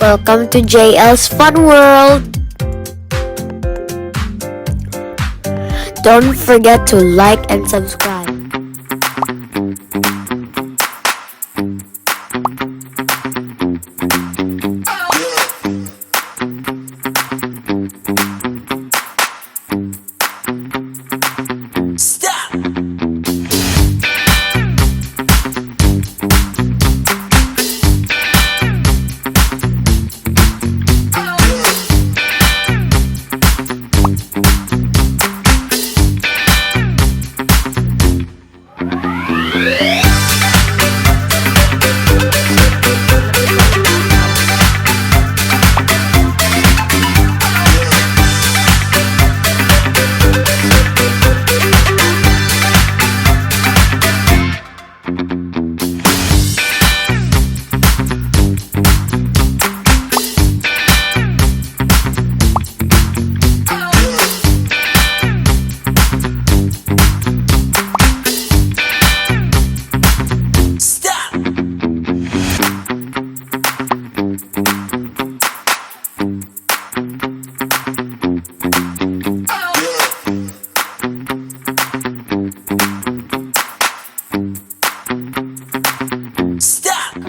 Welcome to JL's Fun World! Don't forget to like and subscribe.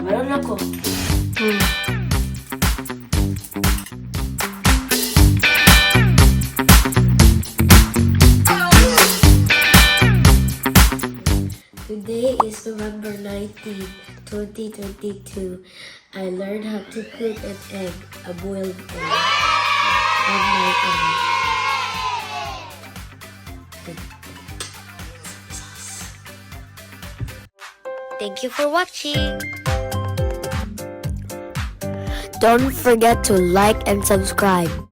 Meron ako. Today is November 19, 2022. I learned how to cook an egg, a boiled egg, on my own. Thank you for watching. Don't forget to like and subscribe.